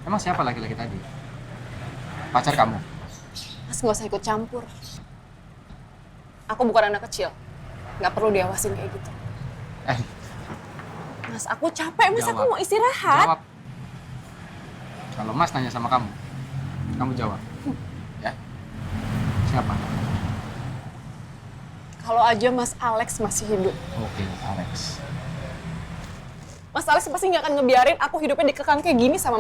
Emang siapa laki-laki tadi? Pacar kamu? Mas nggak usah ikut campur. Aku bukan anak kecil. Nggak perlu diawasin kayak gitu. Eh, Mas, aku capek. Mas, aku jawab. mau istirahat. Jawab. Kalau Mas nanya sama kamu jawab. Ya? Siapa? Kalau aja Mas Alex masih hidup. Oke, Alex. Mas Alex pasti nggak akan ngebiarin aku hidupnya dikekang kayak gini sama.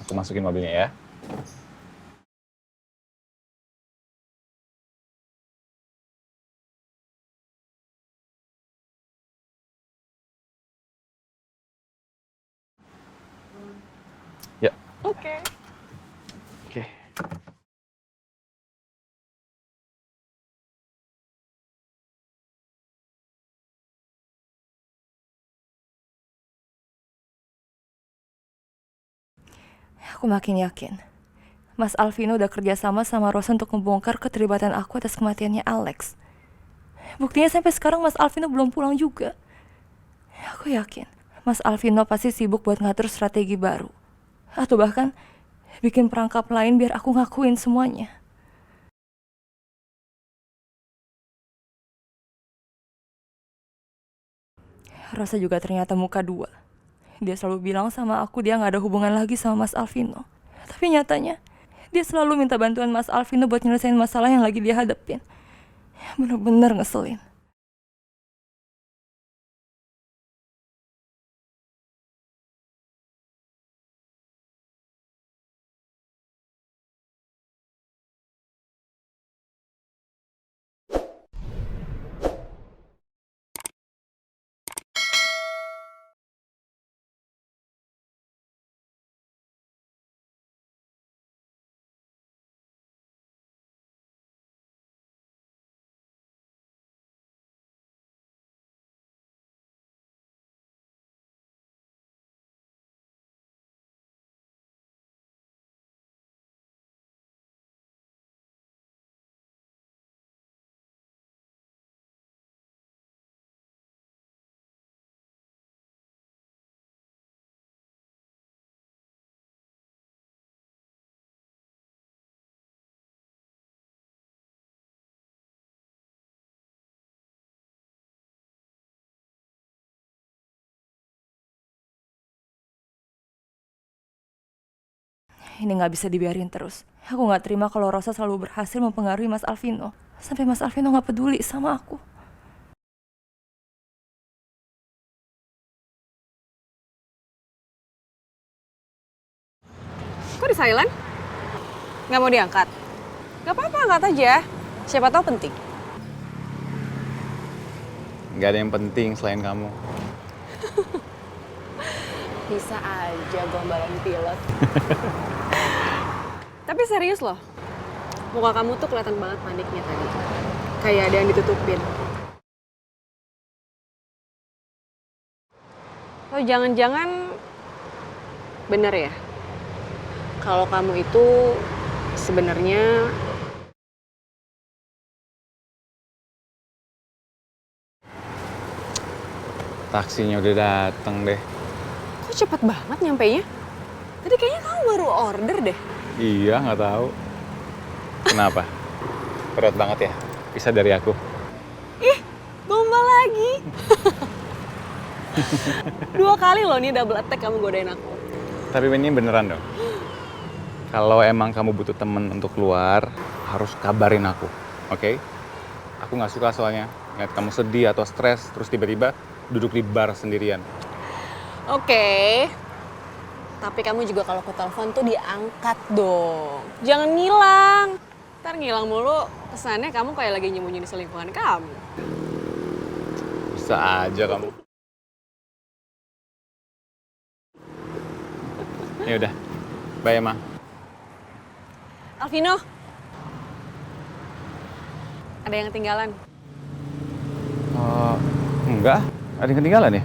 Aku masukin mobilnya ya. Ya. Oke. Oke. Aku makin yakin Mas Alvino udah kerjasama sama Rosa untuk membongkar keterlibatan aku atas kematiannya Alex. Buktinya sampai sekarang Mas Alvino belum pulang juga. Aku yakin Mas Alvino pasti sibuk buat ngatur strategi baru. Atau bahkan bikin perangkap lain biar aku ngakuin semuanya. Rosa juga ternyata muka dua. Dia selalu bilang sama aku dia gak ada hubungan lagi sama Mas Alvino. Tapi nyatanya dia selalu minta bantuan Mas Alvino buat nyelesain masalah yang lagi dia hadapin. Bener-bener ngeselin. Ini gak bisa dibiarin terus. Aku gak terima kalau Rosa selalu berhasil mempengaruhi Mas Alvino. Sampai Mas Alvino gak peduli sama aku. Kok di silent? Nggak mau diangkat? Nggak apa-apa, angkat aja. Siapa tahu penting. Nggak ada yang penting selain kamu. Bisa aja gombalan pilot. Tapi serius loh, muka kamu tuh kelihatan banget paniknya tadi. Kayak ada yang ditutupin. Oh jangan-jangan bener ya? Kalau kamu itu sebenarnya Taksinya udah dateng deh. kok cepet banget nyampenya? Tadi kayaknya kamu baru order deh. Iya, nggak tahu. Kenapa? Berat banget ya? Bisa dari aku. Ih, gombal lagi. 2 kali loh nih double attack kamu godain aku. Tapi ini beneran dong. Kalau emang kamu butuh temen untuk keluar, harus kabarin aku, oke? Aku nggak suka soalnya ngeliat kamu sedih atau stres, terus tiba-tiba duduk di bar sendirian. Oke. Tapi kamu juga kalau aku telepon tuh diangkat dong. Jangan ngilang. Ntar ngilang mulu, kesannya kamu kayak lagi nyembunyi di selingkuhan kamu. Bisa aja kamu. Ya udah, bye emang. Alvino. Ada yang ketinggalan? Enggak, ada yang ketinggalan ya?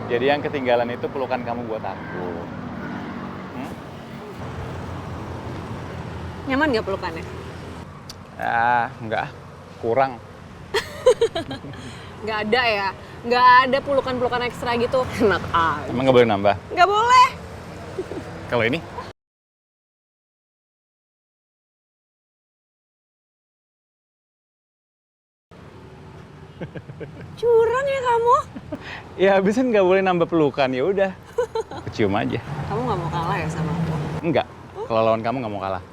Jadi yang ketinggalan itu pelukan kamu buat aku. Nyaman gak pelukannya? Enggak. Kurang. Gak ada ya? Gak ada pelukan-pelukan ekstra gitu? Enak aja. Emang nggak boleh nambah? Gak boleh. Kalau ini? Curang ya kamu? Ya habis kan nggak boleh nambah pelukan, ya udah. Kecium aja. Kamu gak mau kalah ya sama aku? Enggak. Kalau lawan kamu nggak mau kalah.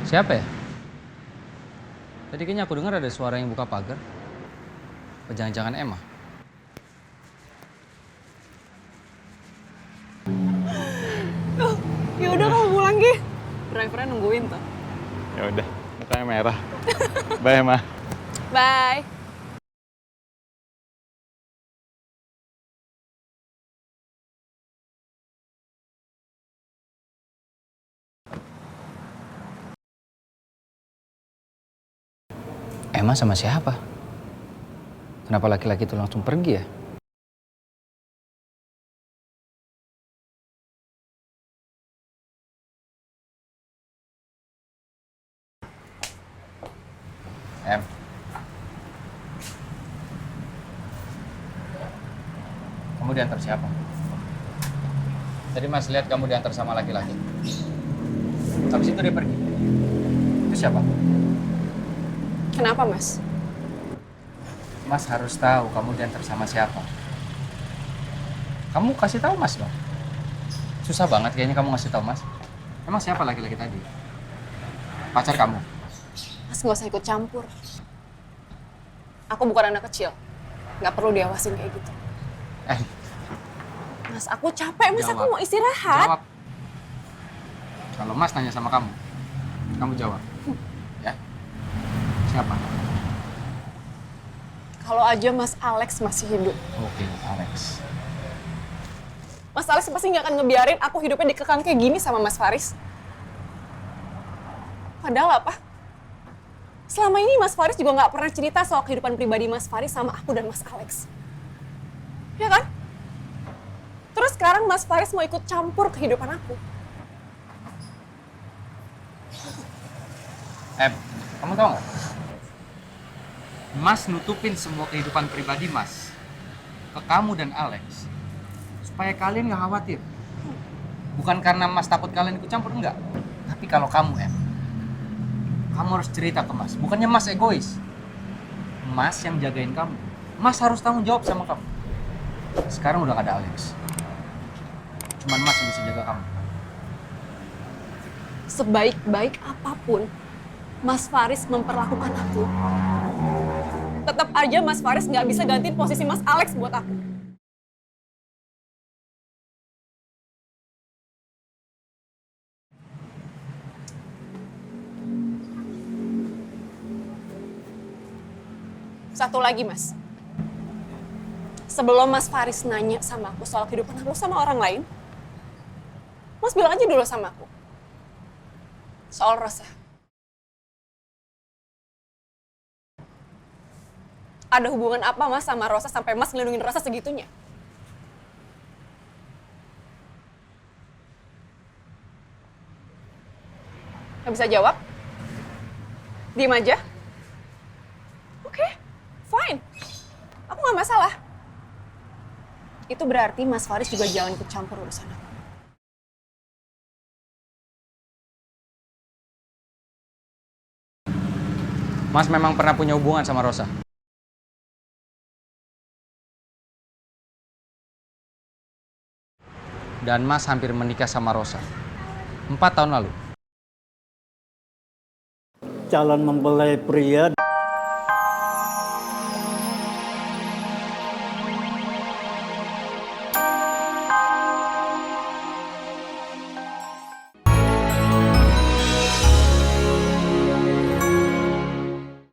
Siapa ya? Tadi kayaknya aku dengar ada suara yang buka pagar. Apa jangan-jangan Emma? Ya udah kamu pulang Gi. Drivernya nungguin tuh. Ya udah, mukanya merah. Bye, Ma. Bye. Emma sama siapa? Kenapa laki-laki itu langsung pergi ya? Em. Kamu diantar siapa? Tadi Mas lihat kamu diantar sama laki-laki. Habis itu dia pergi. Itu siapa? Kenapa Mas? Mas harus tahu kamu diantar sama siapa. Kamu kasih tahu Mas dong. Susah banget kayaknya kamu ngasih tahu Mas. Emang siapa laki-laki tadi? Pacar kamu? Mas gak usah ikut campur. Aku bukan anak kecil. Gak perlu diawasin kayak gitu. Mas, aku capek. Mas, aku mau istirahat. Jawab. Kalau Mas tanya sama kamu jawab. Ya? Siapa? Kalau aja Mas Alex masih hidup. Oke, Alex. Mas Alex pasti gak akan ngebiarin aku hidupnya dikekang kayak gini sama Mas Faris. Padahal apa? Selama ini Mas Faris juga gak pernah cerita soal kehidupan pribadi Mas Faris sama aku dan Mas Alex. Ya kan? Terus sekarang Mas Faris mau ikut campur kehidupan aku. Kamu tahu nggak? Mas nutupin semua kehidupan pribadi Mas ke kamu dan Alex supaya kalian nggak khawatir. Bukan karena Mas takut kalian ikut campur, enggak. Tapi kalau kamu kamu harus cerita ke Mas. Bukannya Mas egois. Mas yang jagain kamu. Mas harus tanggung jawab sama kamu. Sekarang udah gak ada Alex. Cuman Mas yang bisa jaga kamu. Sebaik-baik apapun Mas Faris memperlakukan aku, tetap aja Mas Faris nggak bisa gantiin posisi Mas Alex buat aku. Satu lagi Mas, sebelum Mas Faris nanya sama aku soal kehidupan aku sama orang lain, Mas bilang aja dulu sama aku soal Rosa. Ada hubungan apa Mas sama Rosa sampai Mas ngelindungin Rosa segitunya? Nggak bisa jawab? Diem aja? Oke, fine. Aku nggak masalah. Itu berarti Mas Faris juga jangan ikut campur urusan aku. Mas memang pernah punya hubungan sama Rosa? Dan Mas hampir menikah sama Rosa 4 tahun lalu. Calon mempelai pria